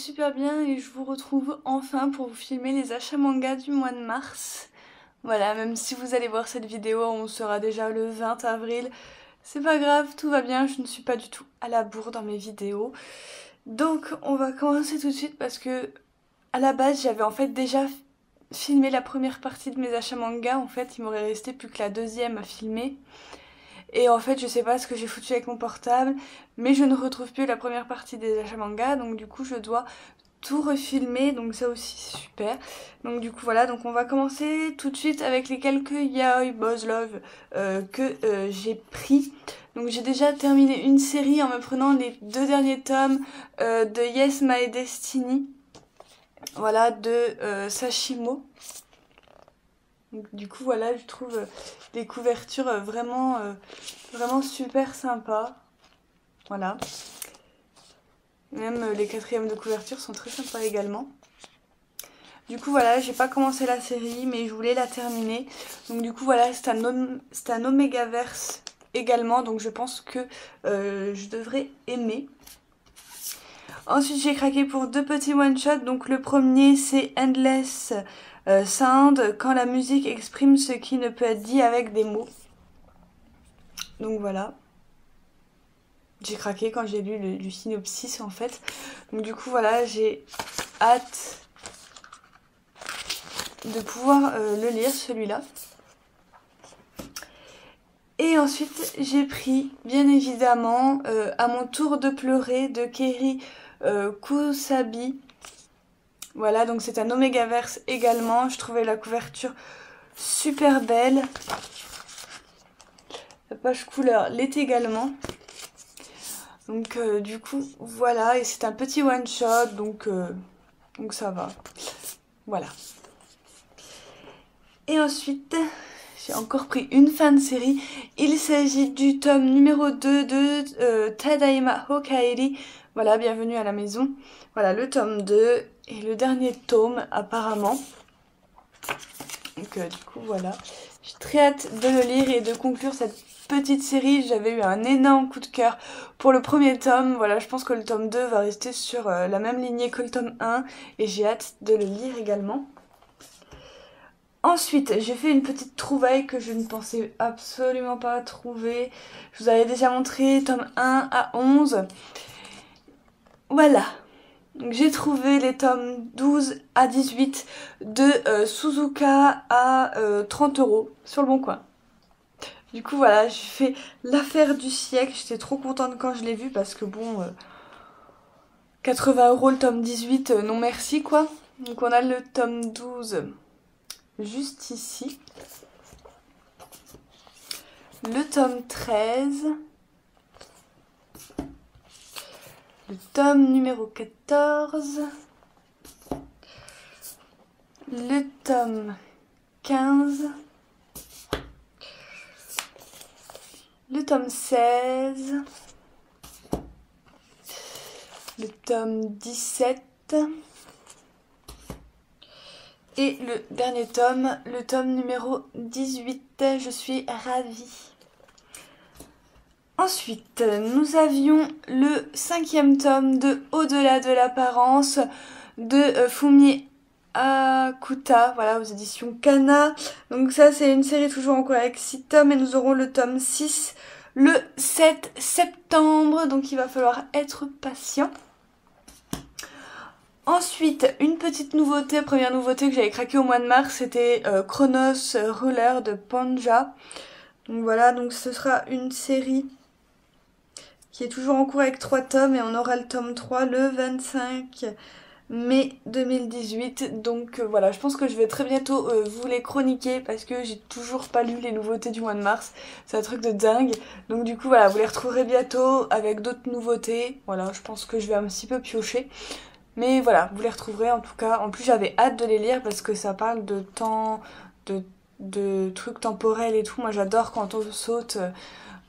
super bien et je vous retrouve enfin pour vous filmer les achats manga du mois de mars. Voilà, même si vous allez voir cette vidéo, on sera déjà le 20 avril. C'est pas grave, tout va bien, je ne suis pas du tout à la bourre dans mes vidéos. Donc on va commencer tout de suite parce que à la base j'avais en fait déjà filmé la première partie de mes achats manga. En fait il m'aurait resté plus que la deuxième à filmer. Et en fait je sais pas ce que j'ai foutu avec mon portable, mais je ne retrouve plus la première partie des achats manga, donc du coup je dois tout refilmer, donc ça aussi c'est super. Donc du coup voilà, donc on va commencer tout de suite avec les quelques Yaoi Boss Love que j'ai pris. Donc j'ai déjà terminé une série en me prenant les 2 derniers tomes de Yes My Destiny, voilà, de Sashimo. Donc, du coup voilà, je trouve les couvertures vraiment super sympas, voilà. Même les quatrièmes de couverture sont très sympas également. Du coup voilà, j'ai pas commencé la série mais je voulais la terminer. Donc du coup voilà, c'est un Omegaverse également, donc je pense que je devrais aimer. Ensuite j'ai craqué pour 2 petits one-shots. Donc le premier c'est Endless Sound, quand la musique exprime ce qui ne peut être dit avec des mots. Donc voilà. J'ai craqué quand j'ai lu le synopsis en fait. Donc du coup voilà, j'ai hâte de pouvoir le lire celui-là. Et ensuite j'ai pris bien évidemment À mon tour de pleurer de Keri Kusabi. Voilà, donc c'est un Omegaverse également. Je trouvais la couverture super belle. La page couleur l'est également. Donc du coup voilà, et c'est un petit one shot, donc ça va. Voilà. Et ensuite j'ai encore pris une fin de série. Il s'agit du tome numéro 2 de Tadaima Hokaeri. Voilà, bienvenue à la maison. Voilà, le tome 2 et le dernier tome apparemment. Donc du coup voilà, j'ai très hâte de le lire et de conclure cette petite série. J'avais eu un énorme coup de cœur pour le premier tome. Voilà, je pense que le tome 2 va rester sur la même lignée que le tome 1 et j'ai hâte de le lire également. Ensuite, j'ai fait une petite trouvaille que je ne pensais absolument pas trouver. Je vous avais déjà montré tome 1 à 11. Voilà. Donc j'ai trouvé les tomes 12 à 18 de Suzuka à 30 € sur le Bon Coin. Du coup voilà, j'ai fait l'affaire du siècle. J'étais trop contente quand je l'ai vu parce que bon, 80 € le tome 18, non merci quoi. Donc on a le tome 12 juste ici. Le tome 13. Le tome numéro 14. Le tome 15. Le tome 16. Le tome 17. Et le dernier tome, le tome numéro 18. Je suis ravie. Ensuite, nous avions le 5e tome de Au-delà de l'apparence de Fumi Akuta, voilà, aux éditions Kana. Donc ça, c'est une série toujours en cours avec 6 tomes et nous aurons le tome 6 le 7 septembre, donc il va falloir être patient. Ensuite, une petite nouveauté, première nouveauté que j'avais craqué au mois de mars, c'était Chronos Ruler de Panja. Donc voilà, donc ce sera une série qui est toujours en cours avec 3 tomes et on aura le tome 3 le 25 mai 2018. Donc voilà, je pense que je vais très bientôt vous les chroniquer parce que j'ai toujours pas lu les nouveautés du mois de mars. C'est un truc de dingue. Donc du coup voilà, vous les retrouverez bientôt avec d'autres nouveautés. Voilà, je pense que je vais un petit peu piocher. Mais voilà, vous les retrouverez en tout cas. En plus j'avais hâte de les lire parce que ça parle de temps, de trucs temporels et tout. Moi j'adore quand on saute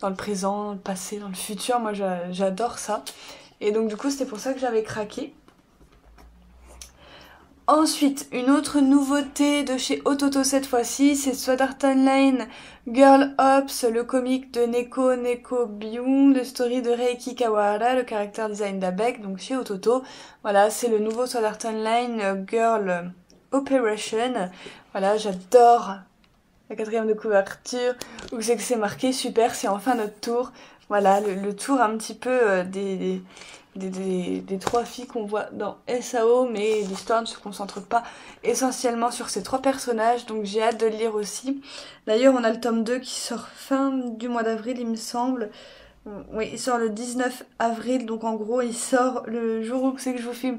dans le présent, dans le passé, dans le futur. Moi j'adore ça. Et donc du coup c'était pour ça que j'avais craqué. Ensuite, une autre nouveauté de chez Ototo cette fois-ci, c'est Sword Art Online Girl Ops, le comic de Neko Byung, le story de Reiki Kawahara, le character design d'Abek, donc chez Ototo. Voilà, c'est le nouveau Sword Art Online Girl Operation. Voilà, j'adore la 4e de couverture, où c'est que c'est marqué super, c'est enfin notre tour. Voilà, le tour un petit peu des 3 filles qu'on voit dans SAO, mais l'histoire ne se concentre pas essentiellement sur ces 3 personnages, donc j'ai hâte de le lire aussi. D'ailleurs, on a le tome 2 qui sort fin du mois d'avril, il me semble. Oui, il sort le 19 avril, donc en gros, il sort le jour où c'est que je vous filme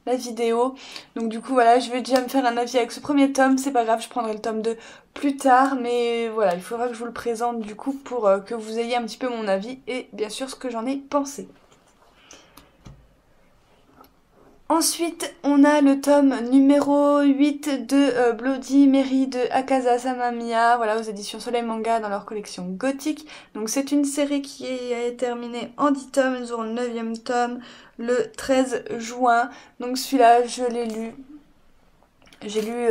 la vidéo. Donc du coup, voilà, je vais déjà me faire un avis avec ce premier tome, c'est pas grave, je prendrai le tome 2 plus tard, mais voilà, il faudra que je vous le présente du coup pour que vous ayez un petit peu mon avis et bien sûr ce que j'en ai pensé. Ensuite, on a le tome numéro 8 de Bloody Mary de Akaza Samamiya, voilà, aux éditions Soleil Manga dans leur collection gothique. Donc c'est une série qui est terminée en 10 tomes, nous aurons le 9e tome le 13 juin. Donc celui-là, je l'ai lu. J'ai lu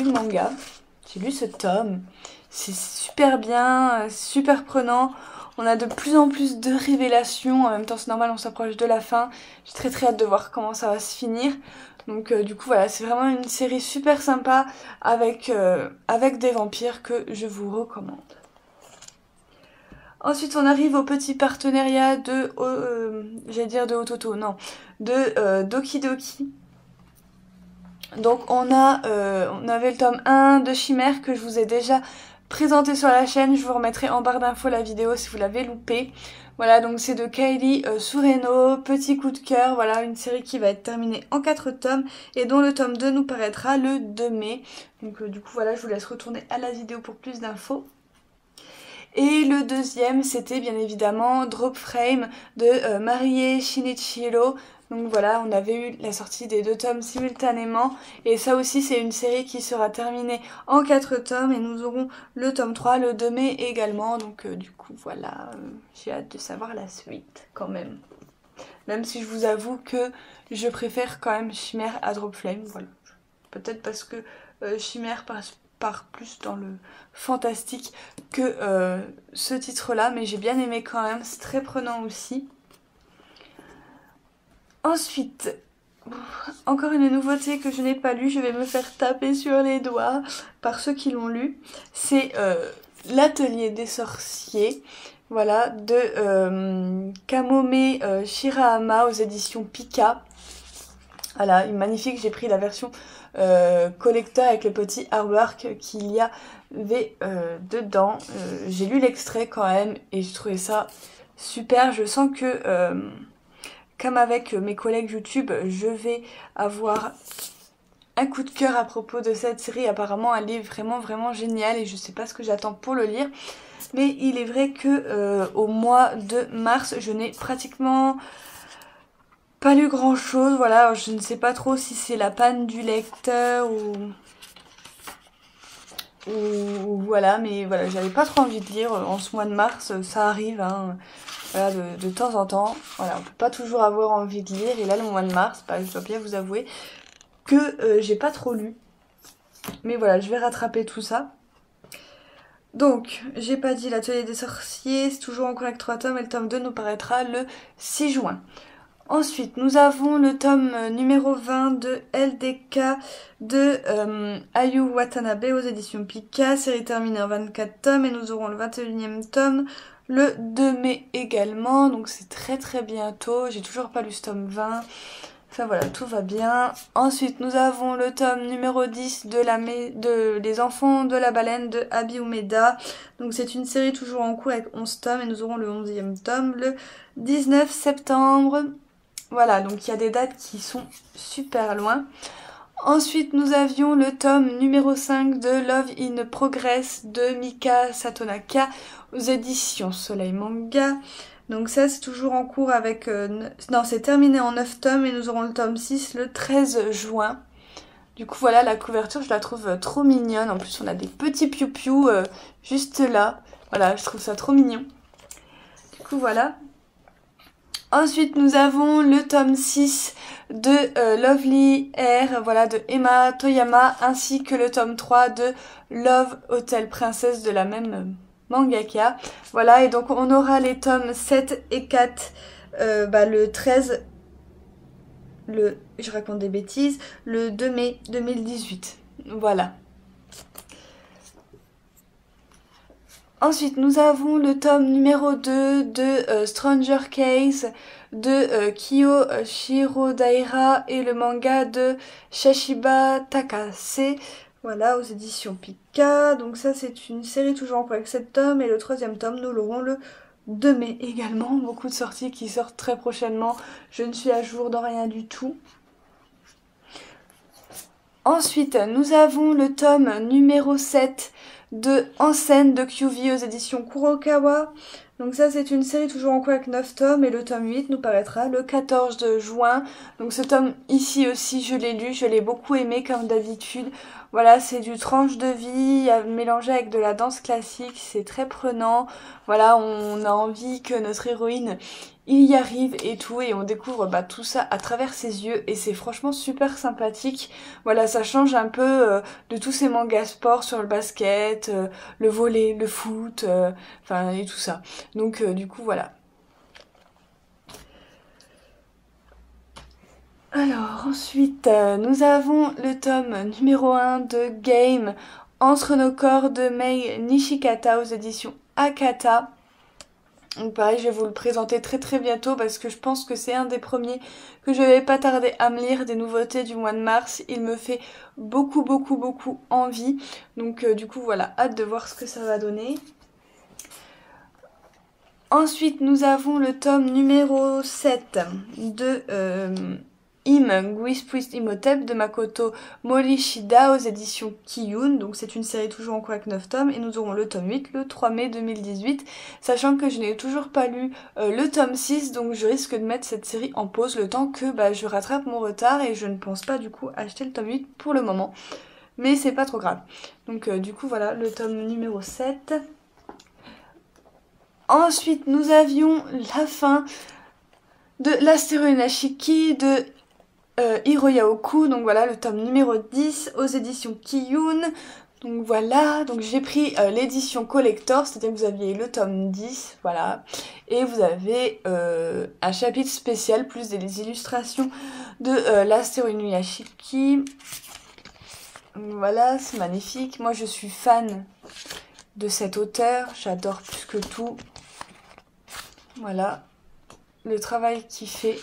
le manga, j'ai lu ce tome. C'est super bien, super prenant. On a de plus en plus de révélations, en même temps c'est normal, on s'approche de la fin. J'ai très hâte de voir comment ça va se finir. Donc du coup voilà, c'est vraiment une série super sympa avec des vampires que je vous recommande. Ensuite on arrive au petit partenariat de, j'allais dire de Ototo, non, de Doki Doki. Donc on avait le tome 1 de Chimère que je vous ai déjà présenté sur la chaîne, je vous remettrai en barre d'infos la vidéo si vous l'avez loupé. Voilà, donc c'est de Kylie Sureno, petit coup de cœur, voilà, une série qui va être terminée en 4 tomes et dont le tome 2 nous paraîtra le 2 mai. Donc du coup voilà, je vous laisse retourner à la vidéo pour plus d'infos. Et le deuxième, c'était bien évidemment Drop Frame de Marie Shinichiro. Donc voilà, on avait eu la sortie des 2 tomes simultanément. Et ça aussi, c'est une série qui sera terminée en 4 tomes. Et nous aurons le tome 3 le 2 mai également. Donc du coup, voilà, j'ai hâte de savoir la suite quand même. Même si je vous avoue que je préfère quand même Chimère à Drop Flame. Voilà. Peut-être parce que Chimère part plus dans le fantastique que ce titre-là. Mais j'ai bien aimé quand même. C'est très prenant aussi. Ensuite, encore une nouveauté que je n'ai pas lue, je vais me faire taper sur les doigts par ceux qui l'ont lu. C'est l'atelier des sorciers, voilà, de Kamome Shirahama aux éditions Pika. Voilà, une magnifique, j'ai pris la version collector avec le petit artwork qu'il y avait dedans. J'ai lu l'extrait quand même et j'ai trouvé ça super. Je sens que... comme avec mes collègues YouTube, je vais avoir un coup de cœur à propos de cette série. Apparemment, elle est vraiment géniale et je sais pas ce que j'attends pour le lire. Mais il est vrai que au mois de mars, je n'ai pratiquement pas lu grand chose. Voilà, alors je ne sais pas trop si c'est la panne du lecteur ou voilà, mais voilà, j'avais pas trop envie de lire en ce mois de mars, ça arrive, hein. Voilà, de temps en temps, voilà, on peut pas toujours avoir envie de lire, et là le mois de mars, bah, je dois bien vous avouer que j'ai pas trop lu, mais voilà, je vais rattraper tout ça. Donc, j'ai pas dit l'atelier des sorciers, c'est toujours en cours avec 3 tomes, et le tome 2 nous paraîtra le 6 juin. Ensuite, nous avons le tome numéro 20 de LDK de Ayu Watanabe aux éditions Pika, série terminée en 24 tomes, et nous aurons le 21e tome le 2 mai également, donc c'est très bientôt. J'ai toujours pas lu ce tome 20. Enfin voilà, tout va bien. Ensuite, nous avons le tome numéro 10 de Les Enfants de la Baleine de Abi Umeda. Donc c'est une série toujours en cours avec 11 tomes et nous aurons le 11e tome le 19 septembre. Voilà, donc il y a des dates qui sont super loin. Ensuite, nous avions le tome numéro 5 de Love in Progress de Mika Satonaka aux éditions Soleil Manga. Donc ça, c'est toujours en cours avec... non, c'est terminé en 9 tomes et nous aurons le tome 6 le 13 juin. Du coup, voilà, la couverture, je la trouve trop mignonne. En plus, on a des petits piou-piou juste là. Voilà, je trouve ça trop mignon. Du coup, voilà. Ensuite, nous avons le tome 6 de Lovely Air, voilà, de Emma Toyama, ainsi que le tome 3 de Love Hotel Princess de la même mangaka. Voilà, et donc on aura les tomes 7 et 4 le 13, je raconte des bêtises, le 2 mai 2018. Voilà. Ensuite, nous avons le tome numéro 2 de Stranger Case de Kiyo Shirodaira et le manga de Shashiba Takase. Voilà, aux éditions Pika. Donc ça, c'est une série toujours en cours avec 7 tomes. Et le 3e tome, nous l'aurons le 2 mai également. Beaucoup de sorties qui sortent très prochainement. Je ne suis à jour dans rien du tout. Ensuite, nous avons le tome numéro 7 de En scène de QV aux éditions Kurokawa. Donc ça, c'est une série toujours en cours avec 9 tomes et le tome 8 nous paraîtra le 14 de juin. Donc ce tome ici aussi, je l'ai lu, je l'ai beaucoup aimé comme d'habitude. Voilà, c'est du tranche de vie mélangé avec de la danse classique, c'est très prenant. Voilà, on a envie que notre héroïne il y arrive et tout, et on découvre tout ça à travers ses yeux, et c'est franchement super sympathique. Voilà, ça change un peu de tous ces mangas sport sur le basket, le volley, le foot, enfin et tout ça. Donc du coup voilà. Alors ensuite, nous avons le tome numéro 1 de Game Entre nos corps de Mei Nishikata aux éditions Akata. Donc pareil, je vais vous le présenter très bientôt parce que je pense que c'est un des premiers que je vais pas tarder à me lire, des nouveautés du mois de mars. Il me fait beaucoup envie. Donc du coup voilà, hâte de voir ce que ça va donner. Ensuite, nous avons le tome numéro 7 de Guispouist Imhotep de Makoto Morishida aux éditions Kiyun. Donc c'est une série toujours en cours avec 9 tomes et nous aurons le tome 8 le 3 mai 2018. Sachant que je n'ai toujours pas lu le tome 6, donc je risque de mettre cette série en pause le temps que je rattrape mon retard et je ne pense pas du coup acheter le tome 8 pour le moment. Mais c'est pas trop grave. Donc du coup voilà le tome numéro 7. Ensuite nous avions la fin de l'Astéroïde Nashiki de Hiroyaoku, donc voilà le tome numéro 10 aux éditions Kiyun. Donc voilà, donc j'ai pris l'édition collector, c'est-à-dire que vous aviez le tome 10, voilà, et vous avez un chapitre spécial plus des illustrations de l'Astéroïde Nashiki. Voilà, c'est magnifique. Moi je suis fan de cet auteur, j'adore plus que tout. Voilà, le travail qu'il fait.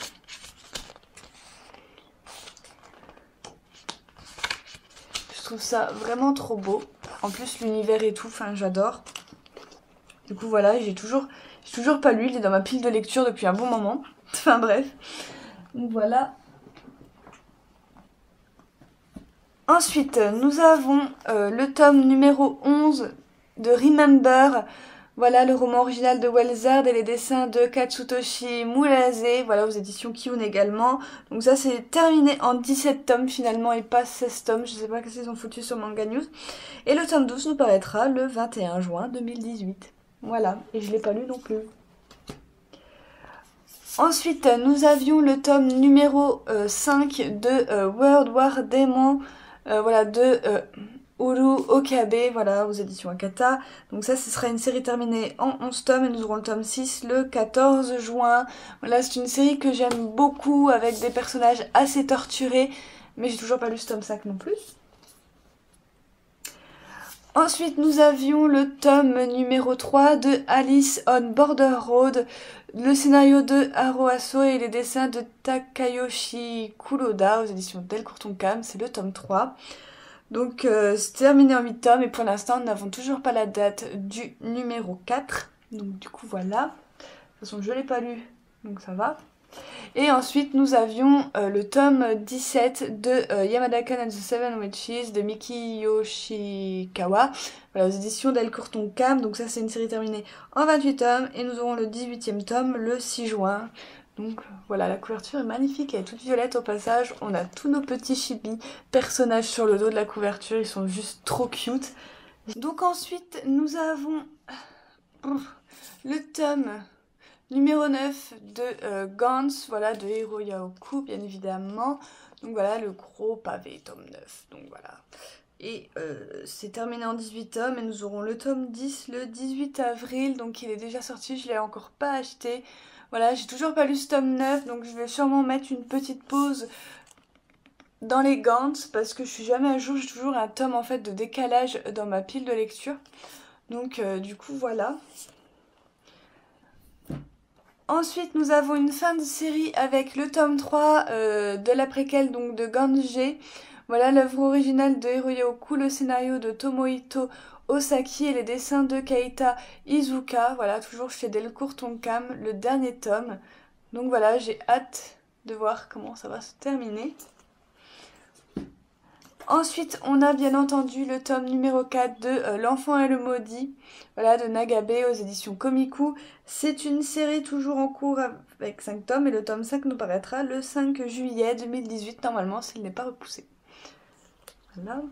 Je trouve ça vraiment trop beau. En plus l'univers et tout, enfin j'adore. Du coup voilà, j'ai toujours pas lu, il est dans ma pile de lecture depuis un bon moment. Enfin bref. Donc voilà. Ensuite, nous avons le tome numéro 11 de Remember. Voilà le roman original de Welzard et les dessins de Katsutoshi Murase, voilà aux éditions Kiyun également. Donc ça c'est terminé en 17 tomes finalement et pas 16 tomes, je sais pas qu'est-ce qu'ils ont foutu sur Manga News. Et le tome 12 nous paraîtra le 21 juin 2018. Voilà, et je l'ai pas lu non plus. Ensuite nous avions le tome numéro 5 de World War Demon, voilà de... Uru Okabe, voilà, aux éditions Akata. Donc ça, ce sera une série terminée en 11 tomes et nous aurons le tome 6 le 14 juin. Voilà, c'est une série que j'aime beaucoup avec des personnages assez torturés, mais j'ai toujours pas lu ce tome 5 non plus. Ensuite, nous avions le tome numéro 3 de Alice on Border Road, le scénario de Haro Aso et les dessins de Takayoshi Kuroda aux éditions Delcourt Tonkam, c'est le tome 3. Donc c'est terminé en 8 tomes et pour l'instant nous n'avons toujours pas la date du numéro 4. Donc du coup voilà. De toute façon je ne l'ai pas lu donc ça va. Et ensuite nous avions le tome 17 de Yamada-kan and the Seven Witches de Miki Yoshikawa. Voilà aux éditions Delcourt Tonkam. Donc ça c'est une série terminée en 28 tomes et nous aurons le 18e tome le 6 juin. Donc voilà, la couverture est magnifique, elle est toute violette au passage. On a tous nos petits chibi personnages sur le dos de la couverture, ils sont juste trop cute. Donc ensuite, nous avons le tome numéro 9 de Gantz, voilà, de Hiro Yaoku, bien évidemment. Donc voilà, le gros pavé, tome 9. Donc voilà. Et c'est terminé en 18 tomes et nous aurons le tome 10 le 18 avril. Donc il est déjà sorti, je ne l'ai encore pas acheté. Voilà, j'ai toujours pas lu ce tome 9, donc je vais sûrement mettre une petite pause dans les Gantz parce que je suis jamais à jour. J'ai toujours un tome en fait de décalage dans ma pile de lecture. Donc du coup voilà. Ensuite, nous avons une fin de série avec le tome 3 de la préquelle donc de Ganjé. Voilà l'œuvre originale de Hiroyoku, le scénario de Tomohito Osaki et les dessins de Keita Izuka. Voilà, toujours chez Delcourt Tonkam, le dernier tome. Donc voilà, j'ai hâte de voir comment ça va se terminer. Ensuite, on a bien entendu le tome numéro 4 de L'Enfant et le Maudit, voilà, de Nagabe aux éditions Komiku. C'est une série toujours en cours avec 5 tomes et le tome 5 nous paraîtra le 5 juillet 2018, normalement, s'il n'est pas repoussé. Voilà.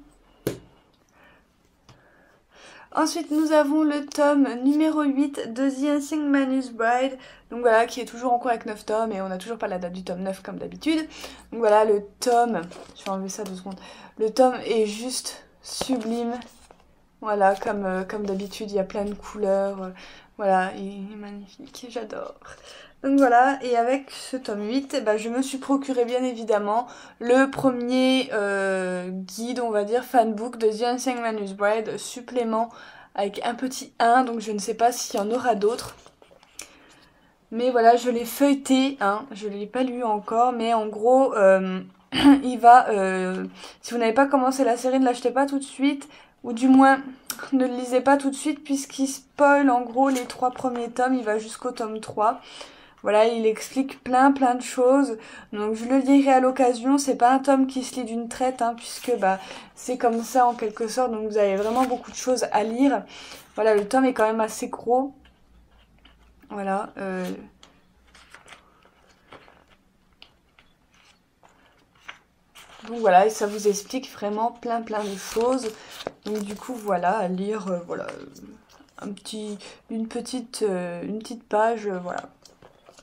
Ensuite, nous avons le tome numéro 8 de The Unsing Manus Bride, donc voilà, qui est toujours en cours avec 9 tomes et on n'a toujours pas la date du tome 9 comme d'habitude. Donc voilà, le tome, je vais enlever ça 2 secondes, le tome est juste sublime, voilà, comme d'habitude, il y a plein de couleurs, voilà, il est magnifique, j'adore. Donc voilà, et avec ce tome 8, bah, je me suis procuré bien évidemment le premier guide, on va dire, fanbook de The Unsung Manus Bride, supplément avec un petit 1, donc je ne sais pas s'il y en aura d'autres. Mais voilà, je l'ai feuilleté, hein, je ne l'ai pas lu encore, mais en gros, il va, si vous n'avez pas commencé la série, ne l'achetez pas tout de suite, ou du moins, ne le lisez pas tout de suite, puisqu'il spoil en gros les 3 premiers tomes, il va jusqu'au tome 3. Voilà, il explique plein de choses, donc je le lirai à l'occasion. C'est pas un tome qui se lit d'une traite, hein, puisque bah c'est comme ça en quelque sorte, donc vous avez vraiment beaucoup de choses à lire. Voilà, le tome est quand même assez gros. Voilà. Donc voilà, et ça vous explique vraiment plein de choses. Donc du coup voilà, à lire, voilà, une petite page, voilà.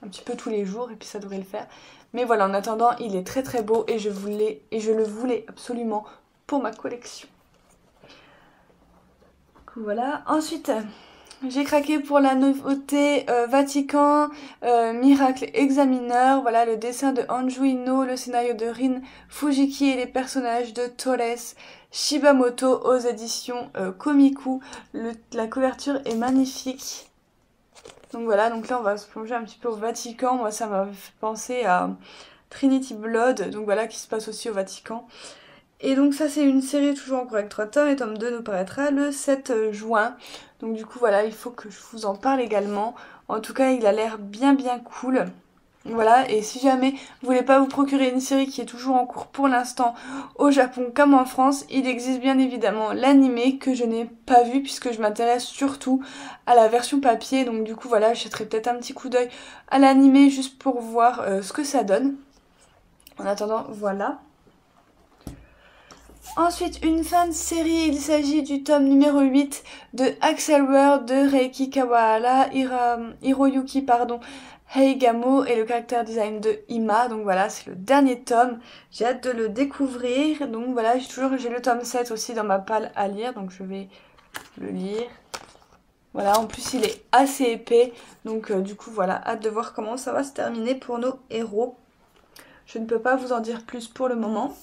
Un petit peu tous les jours et puis ça devrait le faire. Mais voilà, en attendant, il est très beau et je le voulais absolument pour ma collection. Voilà. Ensuite, j'ai craqué pour la nouveauté Vatican Miracle Examiner. Voilà, le dessin de Anju Ino, le scénario de Rin Fujiki et les personnages de Torres Shibamoto aux éditions Komiku. La couverture est magnifique. Donc voilà, donc là on va se plonger un petit peu au Vatican. Moi ça m'a fait penser à Trinity Blood, donc voilà, qui se passe aussi au Vatican. Et donc ça c'est une série toujours en cours avec 3 tomes et tome 2 nous paraîtra le 7 juin. Donc du coup voilà, il faut que je vous en parle également. En tout cas il a l'air bien cool. Voilà, et si jamais vous voulez pas vous procurer une série qui est toujours en cours pour l'instant au Japon comme en France, il existe bien évidemment l'animé que je n'ai pas vu puisque je m'intéresse surtout à la version papier. Donc du coup voilà, je jetterai peut-être un petit coup d'œil à l'animé juste pour voir ce que ça donne. En attendant, voilà. Ensuite, une fin de série, il s'agit du tome numéro 8 de Axel World de Reiki Kawahara, Hiroyuki Heigamo et le caractère design de Ima. Donc voilà, c'est le dernier tome. J'ai hâte de le découvrir. Donc voilà, j'ai le tome 7 aussi dans ma palle à lire. Donc je vais le lire. Voilà, en plus il est assez épais. Donc du coup voilà, hâte de voir comment ça va se terminer pour nos héros. Je ne peux pas vous en dire plus pour le moment.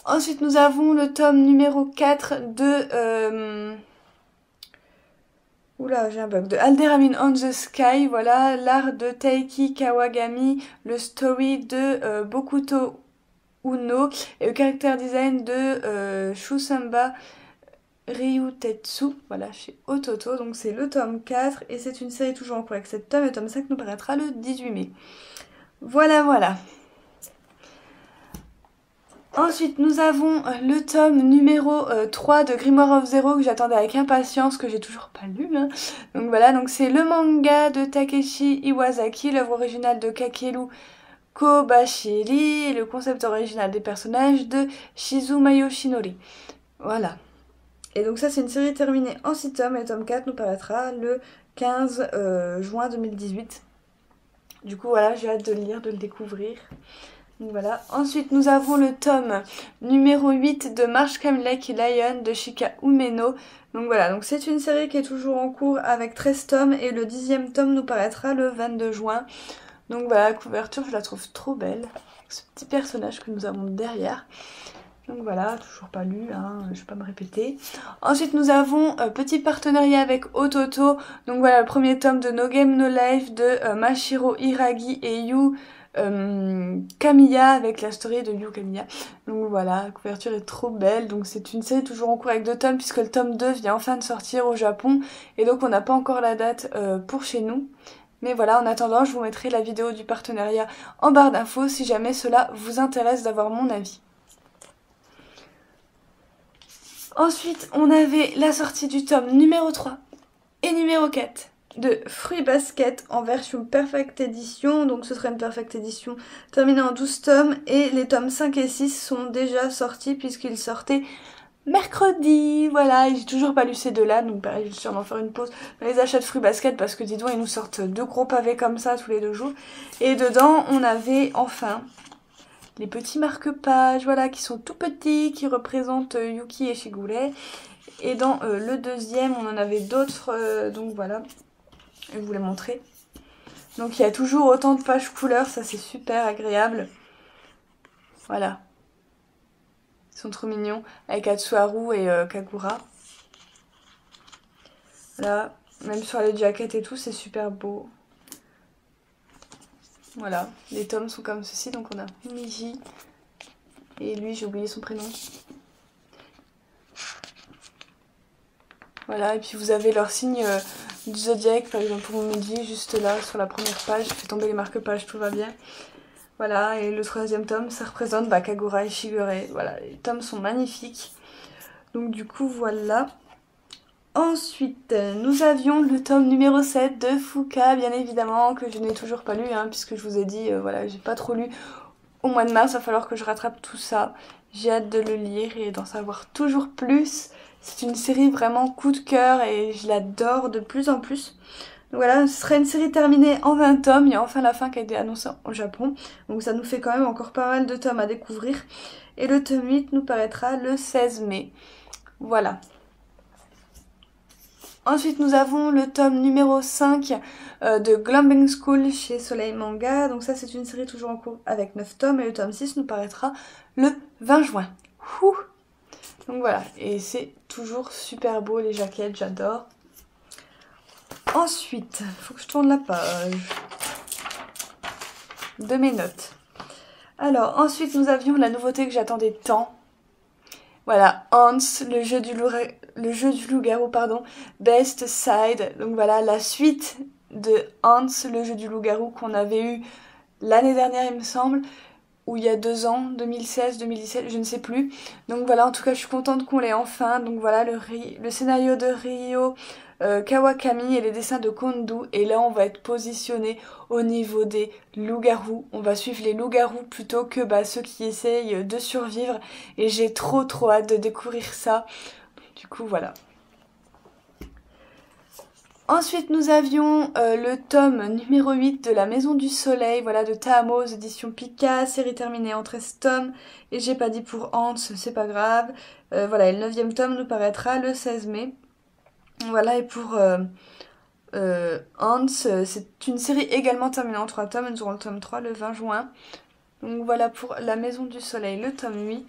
Ensuite nous avons le tome numéro 4 de... Oula, j'ai un bug. De Alderamin on the Sky, voilà, l'art de Taiki Kawagami, le story de Bokuto Uno et le character design de Shusamba Ryutetsu, voilà, chez Ototo. Donc c'est le tome 4 et c'est une série toujours en cours avec 7 tomes et le tome 5 nous paraîtra le 18 mai. Voilà. Ensuite, nous avons le tome numéro 3 de Grimoire of Zero que j'attendais avec impatience, que j'ai toujours pas lu. Hein. Donc voilà, donc c'est le manga de Takeshi Iwasaki, l'œuvre originale de Kakeru Kobayashi et le concept original des personnages de Shizumayo Shinori. Voilà. Et donc ça c'est une série terminée en 6 tomes et le tome 4 nous paraîtra le 15 juin 2018. Du coup voilà, j'ai hâte de le lire, de le découvrir. Donc voilà. Ensuite nous avons le tome numéro 8 de March Crime Lake Lion de Shika Umeno. Donc voilà, donc c'est une série qui est toujours en cours avec 13 tomes et le 10e tome nous paraîtra le 22 juin. Donc voilà, la couverture je la trouve trop belle, avec ce petit personnage que nous avons derrière. Donc voilà, toujours pas lu, hein, je vais pas me répéter. Ensuite nous avons petit partenariat avec Ototo. Donc voilà, le premier tome de No Game No Life de Mashiro Hiragi et Yu Kamiya, avec la story de Yu Kamiya. Donc voilà, la couverture est trop belle. Donc c'est une série toujours en cours avec 2 tomes puisque le tome 2 vient enfin de sortir au Japon. Et donc on n'a pas encore la date pour chez nous. Mais voilà, en attendant, je vous mettrai la vidéo du partenariat en barre d'infos si jamais cela vous intéresse d'avoir mon avis. Ensuite, on avait la sortie du tome numéro 3 et numéro 4 de Fruit Basket en version Perfect Edition. Donc ce sera une Perfect Edition terminée en 12 tomes. Et les tomes 5 et 6 sont déjà sortis puisqu'ils sortaient mercredi. Voilà, et j'ai toujours pas lu ces deux-là. Donc pareil, je vais sûrement faire une pause dans les achats de Fruit Basket parce que dis donc, ils nous sortent 2 gros pavés comme ça tous les 2 jours. Et dedans, on avait enfin les petits marque-pages, voilà, qui sont tout petits, qui représentent Yuki et Shigure. Et dans le deuxième, on en avait d'autres, donc voilà, je vais vous les montrer. Donc il y a toujours autant de pages couleurs, ça c'est super agréable. Voilà. Ils sont trop mignons, avec Atsuharu et Kagura. Là, même sur les jaquettes et tout, c'est super beau. Voilà, les tomes sont comme ceci, donc on a Miji et lui, j'ai oublié son prénom. Voilà, et puis vous avez leur signe du zodiaque, par exemple pour Miji, juste là, sur la première page, je fais tomber les marque-pages, tout va bien. Voilà, et le 3e tome, ça représente Kagura et Shigure. Voilà, les tomes sont magnifiques. Donc du coup, voilà. Ensuite, nous avions le tome numéro 7 de Fuka, bien évidemment, que je n'ai toujours pas lu, hein, puisque je vous ai dit, voilà, j'ai pas trop lu au mois de mars, il va falloir que je rattrape tout ça. J'ai hâte de le lire et d'en savoir toujours plus. C'est une série vraiment coup de cœur et je l'adore de plus en plus. Donc voilà, ce serait une série terminée en 20 tomes, il y a enfin la fin qui a été annoncée au Japon. Donc ça nous fait quand même encore pas mal de tomes à découvrir. Et le tome 8 nous paraîtra le 16 mai. Voilà. Ensuite, nous avons le tome numéro 5 de Glumbing School chez Soleil Manga. Donc ça, c'est une série toujours en cours avec 9 tomes. Et le tome 6 nous paraîtra le 20 juin. Ouh. Donc voilà, et c'est toujours super beau les jaquettes, j'adore. Ensuite, il faut que je tourne la page de mes notes. Alors, ensuite, nous avions la nouveauté que j'attendais tant. Voilà, Hans, le jeu du loup-garou, pardon, Best Side. Donc voilà, la suite de Hans, le jeu du loup-garou qu'on avait eu l'année dernière, il me semble, ou il y a 2 ans, 2016, 2017, je ne sais plus. Donc voilà, en tout cas, je suis contente qu'on l'ait enfin. Donc voilà, le scénario de Ryo Kawakami et les dessins de Kondu. Et là, on va être positionné au niveau des loups-garous. On va suivre les loups-garous plutôt que ceux qui essayent de survivre. Et j'ai trop hâte de découvrir ça. Du coup, voilà. Ensuite, nous avions le tome numéro 8 de La Maison du Soleil, voilà, de Tahamo aux éditions Pika, série terminée en 13 tomes. Et j'ai pas dit pour Hans, c'est pas grave. Voilà, et le 9e tome nous paraîtra le 16 mai. Voilà, et pour Hans, c'est une série également terminée en 3 tomes. Nous aurons le tome 3 le 20 juin. Donc voilà pour La Maison du Soleil, le tome 8.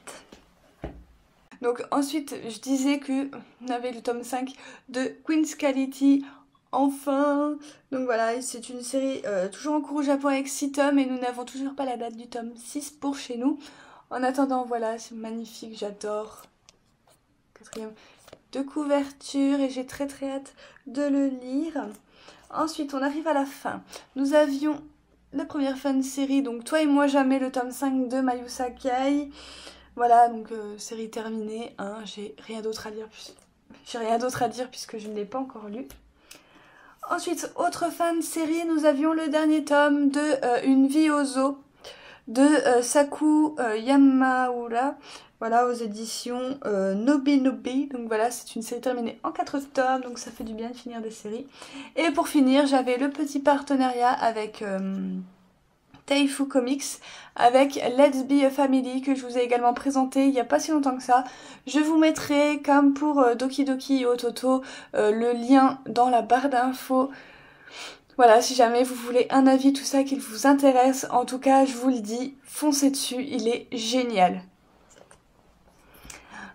Donc ensuite, je disais que on avait le tome 5 de Queen's Quality. Enfin, donc voilà, c'est une série toujours en cours au Japon avec 6 tomes et nous n'avons toujours pas la date du tome 6 pour chez nous. En attendant, voilà, c'est magnifique, j'adore. 4e de couverture et j'ai très hâte de le lire. Ensuite, on arrive à la fin. Nous avions la première fin de série, donc Toi et moi jamais, le tome 5 de Mayu Sakai. Voilà, donc série terminée, hein, j'ai rien d'autre à dire puisque je ne l'ai pas encore lu. Ensuite, autre fin de série, nous avions le dernier tome de Une vie au zoo de Saku Yamaura. Voilà, aux éditions Nobinobi. Donc voilà, c'est une série terminée en 4 tomes, donc ça fait du bien de finir des séries. Et pour finir, j'avais le petit partenariat avec Taifu Comics, avec Let's Be a Family, que je vous ai également présenté il n'y a pas si longtemps que ça. Je vous mettrai, comme pour Doki Doki et Ototo, le lien dans la barre d'infos. Voilà, si jamais vous voulez un avis, tout ça, qu'il vous intéresse, en tout cas, je vous le dis, foncez dessus, il est génial.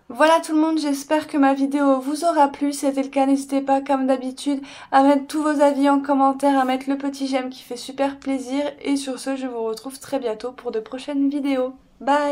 Voilà tout le monde, j'espère que ma vidéo vous aura plu. Si c'était le cas, n'hésitez pas, comme d'habitude, à mettre tous vos avis en commentaire, à mettre le petit j'aime qui fait super plaisir. Et sur ce, je vous retrouve très bientôt pour de prochaines vidéos. Bye!